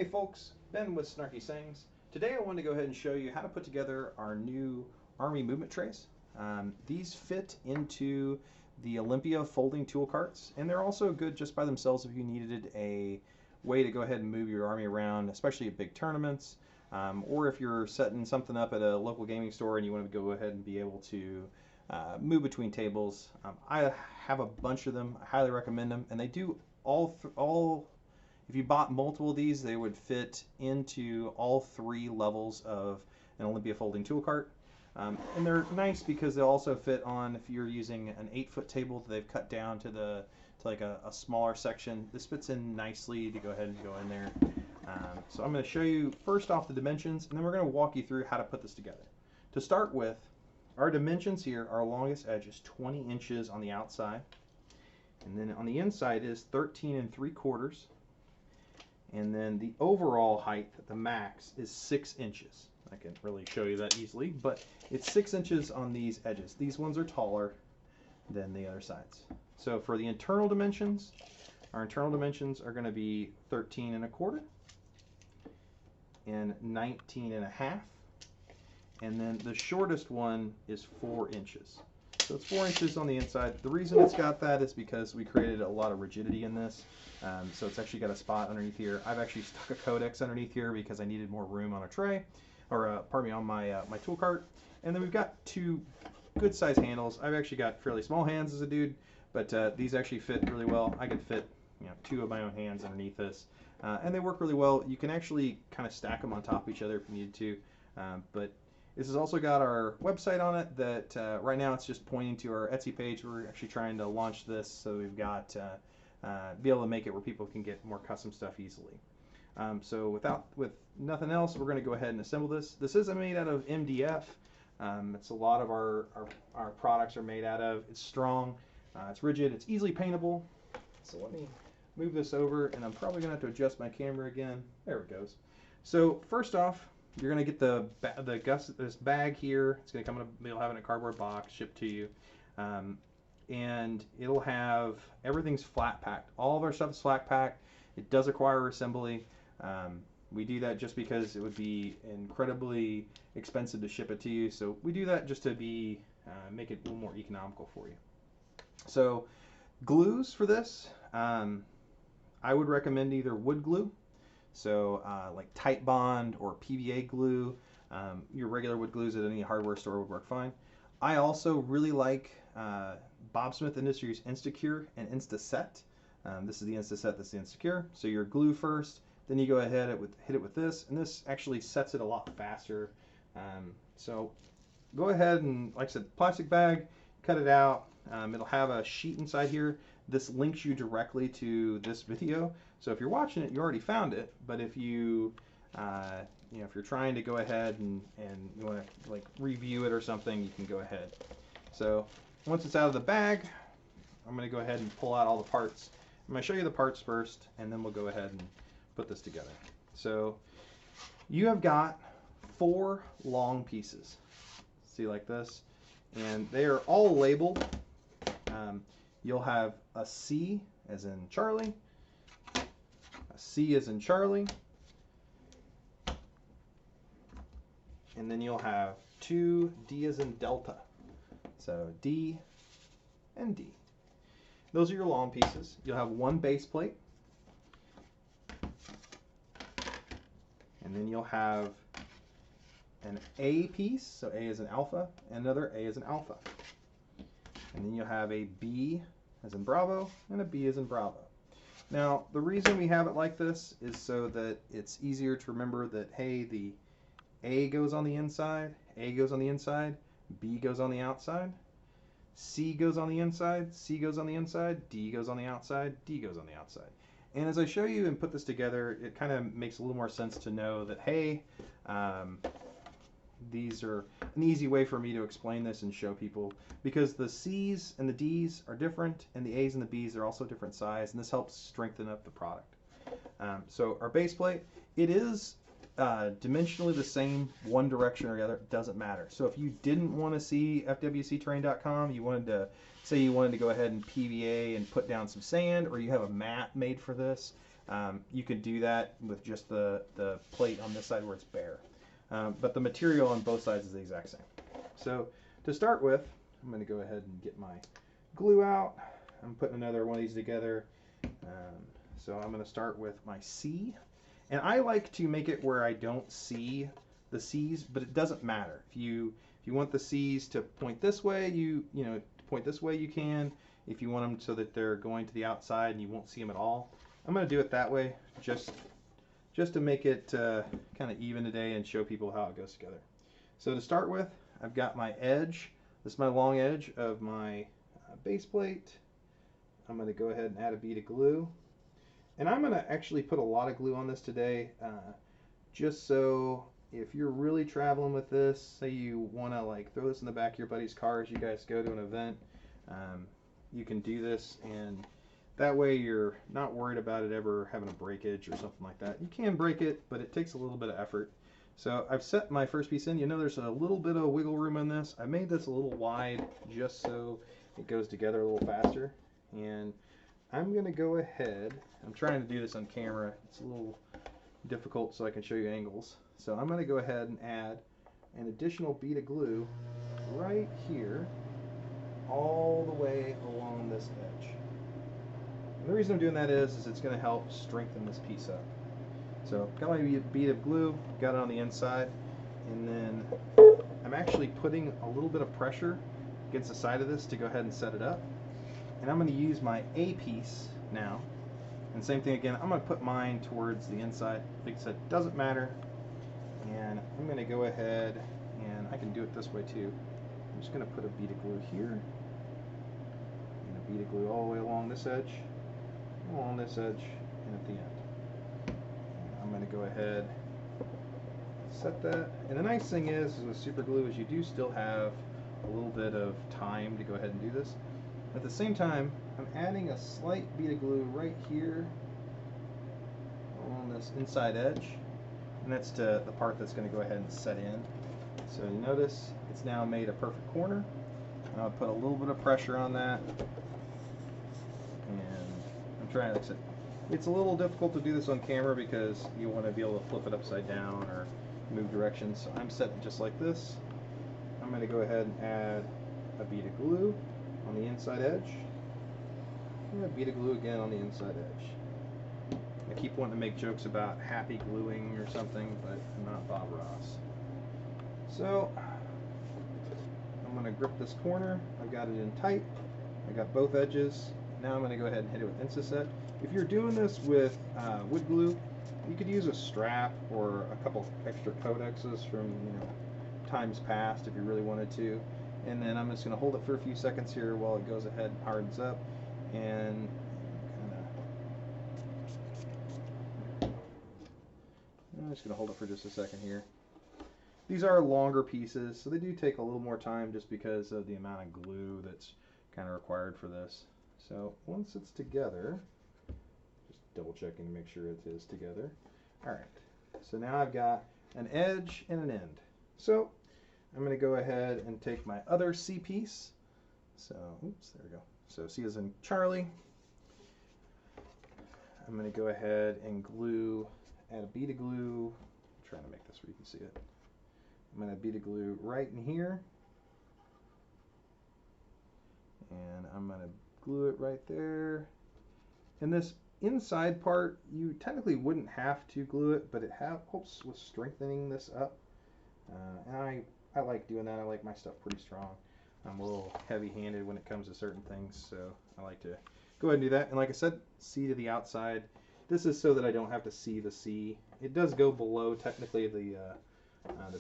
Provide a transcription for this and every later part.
Hey folks, Ben with Snarky Sayings. Today I wanted to go ahead and show you how to put together our new Army movement trays. These fit into the Olympia folding tool carts, and they're also good just by themselves if you needed a way to go ahead and move your Army around, especially at big tournaments, or if you're setting something up at a local gaming store and you want to go ahead and be able to move between tables. I have a bunch of them. I highly recommend them, and they do all if you bought multiple of these, they would fit into all three levels of an Olympia folding tool cart. And they're nice because they'll also fit on if you're using an 8-foot table that they've cut down to like a smaller section. This fits in nicely to go ahead and go in there. So I'm going to show you first off the dimensions, and then we're going to walk you through how to put this together. To start with, our dimensions here, our longest edge is 20 inches on the outside, and then on the inside is 13 3/4. And then the overall height, the max, is 6 inches. I can really show you that easily, but it's 6 inches on these edges. These ones are taller than the other sides. So for the internal dimensions, our internal dimensions are going to be 13 1/4 and 19 1/2. And then the shortest one is 4 inches. So it's 4 inches on the inside. The reason it's got that is because we created a lot of rigidity in this. So it's actually got a spot underneath here. I've actually stuck a codex underneath here because I needed more room on a tray, or pardon me, on my my tool cart. And then we've got two good size handles. I've actually got fairly small hands as a dude, but these actually fit really well. I could fit 2 of my own hands underneath this, and they work really well. You can actually kind of stack them on top of each other if you needed to, but this has also got our website on it that right now it's just pointing to our Etsy page. We're actually trying to launch this, so we've got be able to make it where people can get more custom stuff easily. So with nothing else, we're going to go ahead and assemble this. This is made out of MDF. It's a lot of our products are made out of. It's strong, it's rigid, it's easily paintable. So let me move this over, and I'm probably going to have to adjust my camera again. There it goes. So first off, you're going to get this bag here. It's going to come it'll have it in a cardboard box shipped to you. And it'll have, everything's flat packed. All of our stuff is flat packed. It does require assembly. We do that just because it would be incredibly expensive to ship it to you. So we do that just to make it a little more economical for you. So glues for this, I would recommend either wood glue, so like Tight Bond or PVA glue. Your regular wood glues at any hardware store would work fine. I also really like Bob Smith Industries Instacure and Instaset. This is the Instaset, that's the Instacure. So your glue first, then you go ahead hit it with this, and this actually sets it a lot faster. So go ahead and, like I said, plastic bag, cut it out. It'll have a sheet inside here. This links you directly to this video. So if you're watching it, you already found it. But if you if you're trying to go ahead and you want to like review it or something, you can go ahead. So once it's out of the bag, I'm going to go ahead and pull out all the parts. I'm going to show you the parts first, and then we'll go ahead and put this together. So you have got 4 long pieces. See, like this, and they are all labeled. You'll have a C as in Charlie, a C as in Charlie, and then you'll have 2 D as in Delta. So D and D. Those are your long pieces. You'll have 1 base plate, and then you'll have an A piece, so A is an alpha, and another A is an alpha. And then you'll have a B as in Bravo and a B as in Bravo. Now, the reason we have it like this is so that it's easier to remember that, hey, the A goes on the inside, A goes on the inside, B goes on the outside, C goes on the inside, C goes on the inside, D goes on the outside, D goes on the outside. And as I show you and put this together, it kind of makes a little more sense to know that, hey, these are an easy way for me to explain this and show people, because the C's and the D's are different, and the A's and the B's are also different size, and this helps strengthen up the product. So our base plate, it is dimensionally the same one direction or the other, it doesn't matter. So if you didn't want to see fwcterrain.com, you wanted to say you wanted to go ahead and PVA and put down some sand, or you have a mat made for this, You could do that with just the plate on this side where it's bare. But the material on both sides is the exact same. So to start with, I'm going to go ahead and get my glue out. I'm putting another one of these together. So I'm going to start with my C. And I like to make it where I don't see the C's, but it doesn't matter. If you want the C's to point this way, you point this way, you can. If you want them so that they're going to the outside and you won't see them at all, I'm going to do it that way just to make it kind of even today and show people how it goes together. So to start with, I've got my edge. This is my long edge of my base plate. I'm going to go ahead and add a bead of glue. And I'm going to actually put a lot of glue on this today, just so if you're really traveling with this, say you want to like throw this in the back of your buddy's car as you guys go to an event, you can do this, and that way you're not worried about it ever having a breakage or something like that. You can break it, but it takes a little bit of effort. So I've set my first piece in. You know there's a little bit of wiggle room in this. I made this a little wide just so it goes together a little faster. And I'm going to go ahead. I'm trying to do this on camera. It's a little difficult so I can show you angles. So I'm going to go ahead and add an additional bead of glue right here all the way along this edge. And the reason I'm doing that is it's going to help strengthen this piece up. So got my bead of glue, got it on the inside, and then I'm actually putting a little bit of pressure against the side of this to go ahead and set it up. And I'm going to use my A piece now. And same thing again, I'm going to put mine towards the inside. Like I said, doesn't matter. And I'm going to go ahead, and I can do it this way too. I'm just going to put a bead of glue here, and a bead of glue all the way along this edge, and at the end. I'm going to go ahead, set that, and the nice thing is with super glue is you do still have a little bit of time to go ahead and do this. At the same time, I'm adding a slight bead of glue right here along this inside edge, and that's to the part that's going to go ahead and set in. So you notice it's now made a perfect corner. I'll put a little bit of pressure on that, and I'm trying to, it's a little difficult to do this on camera because you want to be able to flip it upside down or move directions. So I'm setting just like this. I'm going to go ahead and add a bead of glue on the inside edge, and a bead of glue again on the inside edge. I keep wanting to make jokes about happy gluing or something, but I'm not Bob Ross. So I'm going to grip this corner. I've got it in tight. I got both edges. Now I'm going to go ahead and hit it with Instaset. If you're doing this with wood glue, you could use a strap or a couple extra codexes from times past if you really wanted to. And then I'm just going to hold it for a few seconds here while it goes ahead and hardens up. And I'm just going to hold it for just a second here. These are longer pieces, so they do take a little more time just because of the amount of glue that's kind of required for this. So once it's together, just double checking to make sure it is together. All right, so now I've got an edge and an end. So I'm going to go ahead and take my other C piece. So, oops, there we go. So C as in Charlie. I'm going to go ahead and glue, add a bead of glue. I'm trying to make this where you can see it. I'm going to bead of glue right in here. And I'm going to glue it right there. And this inside part, you technically wouldn't have to glue it, but it helps with strengthening this up. And I like doing that. I like my stuff pretty strong. I'm a little heavy-handed when it comes to certain things, so I like to go ahead and do that. And like I said, C to the outside. This is so that I don't have to see the C. It does go below technically the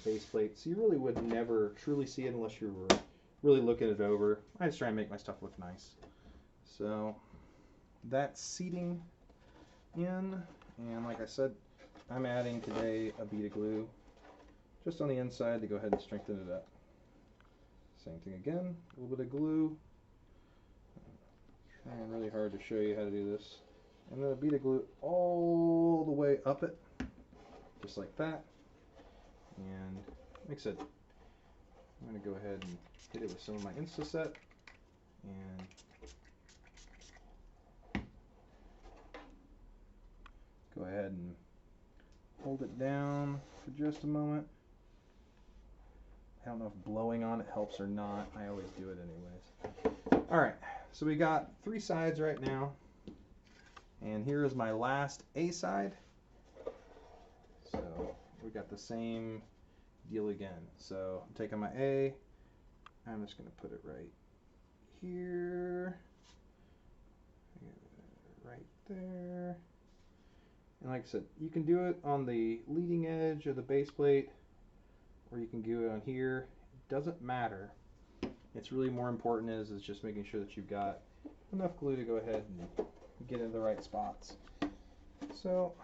base plate, so you really would never truly see it unless you were really looking it over. I just try and make my stuff look nice. So that's seating in, and like I said, I'm adding today a bead of glue just on the inside to go ahead and strengthen it up. Same thing again, a little bit of glue. I'm trying really hard to show you how to do this. And then a bead of glue all the way up it, just like that. And like I said, I'm going to go ahead and hit it with some of my Instaset. And Go ahead and hold it down for just a moment. I don't know if blowing on it helps or not. I always do it anyways. All right, so we got 3 sides right now. And here is my last A side. So we got the same deal again. So I'm taking my A. I'm just going to put it right here. Right there. And like I said, you can do it on the leading edge of the base plate, or you can do it on here. It doesn't matter. It's really more important is just making sure that you've got enough glue to go ahead and get into the right spots. So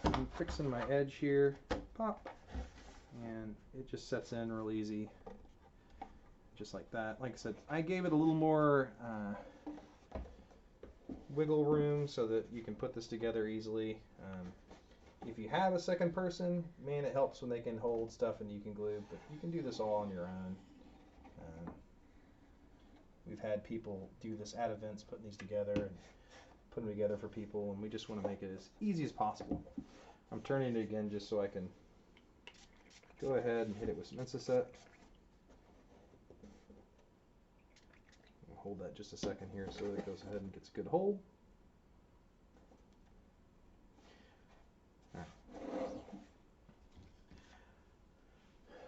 I'm fixing my edge here, pop, and it just sets in real easy, just like that. Like I said, I gave it a little more wiggle room so that you can put this together easily. If you have a second person, man, it helps when they can hold stuff and you can glue, but you can do this all on your own. We've had people do this at events, putting these together and putting them together for people, and we just want to make it as easy as possible. I'm turning it again just so I can go ahead and hit it with some Insta-Set. Hold that just a second here so that it goes ahead and gets a good hold. All right.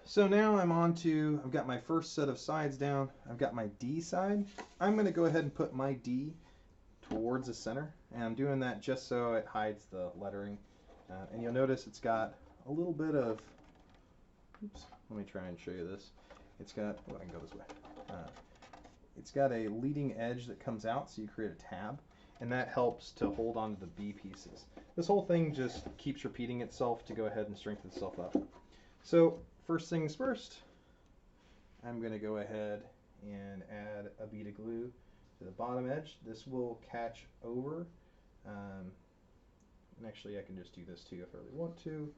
So now I've got my first set of sides down. I've got my D side. I'm going to go ahead and put my D towards the center, and I'm doing that just so it hides the lettering. And you'll notice it's got a little bit of, oops, let me try and show you this. It's got, oh, I can go this way. It's got a leading edge that comes out, so you create a tab, and that helps to hold on to the B pieces. This whole thing just keeps repeating itself to go ahead and strengthen itself up. So first things first, I'm going to go ahead and add a bead of glue to the bottom edge. This will catch over, and actually I can just do this too if I really want to,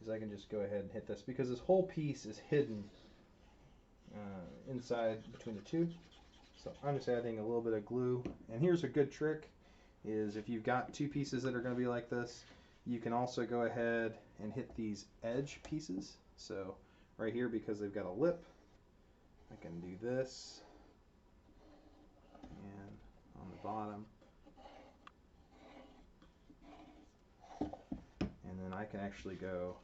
is I can just go ahead and hit this because this whole piece is hidden inside between the two. So I'm just adding a little bit of glue, and here's a good trick is if you've got 2 pieces that are going to be like this, you can also go ahead and hit these edge pieces. So right here, because they've got a lip, I can do this, and on the bottom, and then I can actually go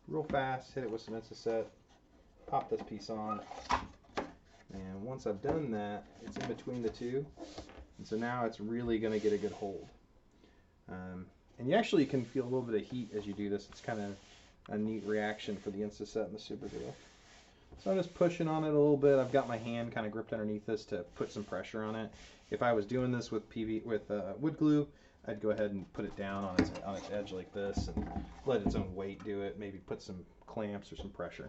real fast, hit it with some Insta-Set, pop this piece on, and once I've done that, it's in between the two, and so now it's really going to get a good hold. And you actually can feel a little bit of heat as you do this. It's kind of a neat reaction for the Insta-Set and the Super Glue. So I'm just pushing on it a little bit. I've got my hand kind of gripped underneath this to put some pressure on it. If I was doing this with wood glue, I'd go ahead and put it down on its edge like this and let its own weight do it. Maybe put some clamps or some pressure.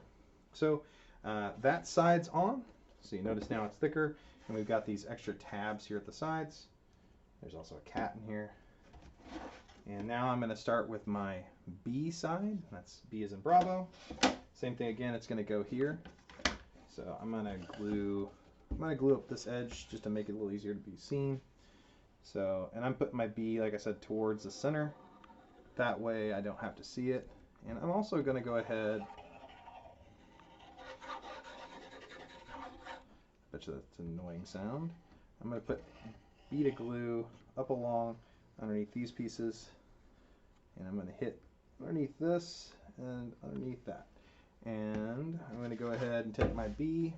So that side's on. So you notice now it's thicker, and we've got these extra tabs here at the sides. There's also a cat in here. And now I'm going to start with my B side. That's B as in Bravo. Same thing again, it's going to go here. So I'm going to glue up this edge just to make it a little easier to be seen. So, and I'm putting my B, like I said, towards the center. That way I don't have to see it. And I'm also going to go ahead, I bet you that's an annoying sound. I'm going to put bead of glue up along underneath these pieces, and I'm going to hit underneath this and underneath that. And I'm going to go ahead and take my B,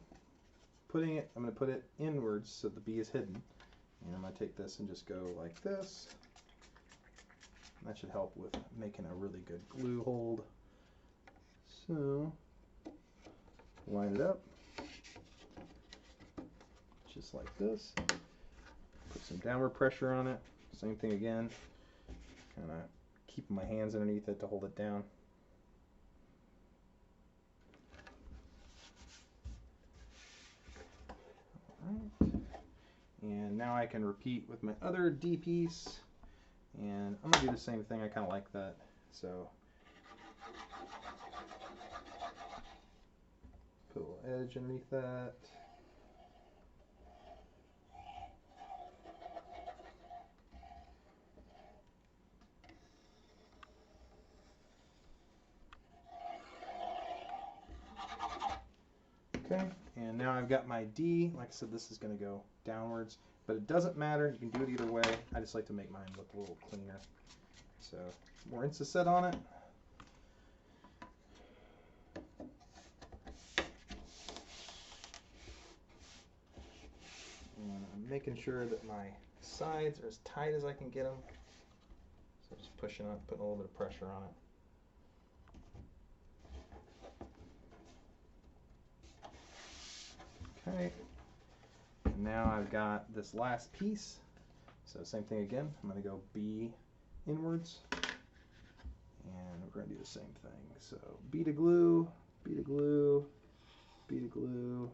I'm going to put it inwards so the B is hidden. And I'm going to take this and just go like this. That should help with making a really good glue hold. So, line it up, just like this. Put some downward pressure on it. Same thing again. Kind of keeping my hands underneath it to hold it down. Alright. And now I can repeat with my other D piece. And I'm going to do the same thing. I kind of like that. So, put a little edge underneath that. Okay, and now I've got my D. Like I said, this is going to go downwards, but it doesn't matter. You can do it either way. I just like to make mine look a little cleaner. So more Insta-Set on it. And I'm making sure that my sides are as tight as I can get them. So just pushing on, putting a little bit of pressure on it. Okay. And now I've got this last piece. So same thing again. I'm going to go B inwards. And we're going to do the same thing. So B to glue, B to glue, B to glue.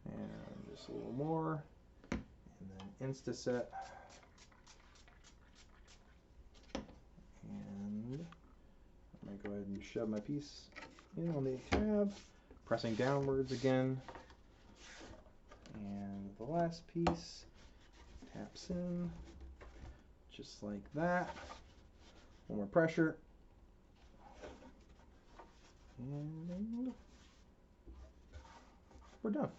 And just a little more. And then Insta-Set. And I'm going to go ahead and shove my piece in on the tab, pressing downwards again. And the last piece taps in, just like that. One more pressure. And we're done.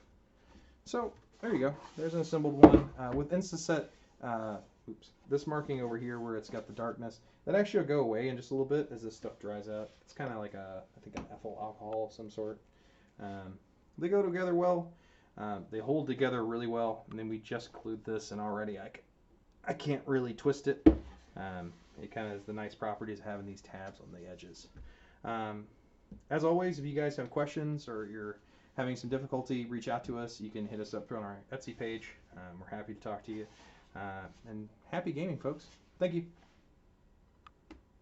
So there you go. There's an assembled one with Insta-Set. This marking over here where it's got the darkness, that actually will go away in just a little bit as this stuff dries out. It's kind of like I think an ethyl alcohol of some sort. They go together well. They hold together really well. And then we just glued this, and already I can't really twist it. It kind of has the nice properties of having these tabs on the edges. As always, if you guys have questions or you're having some difficulty, reach out to us. You can hit us up on our Etsy page. We're happy to talk to you. And happy gaming, folks. Thank you.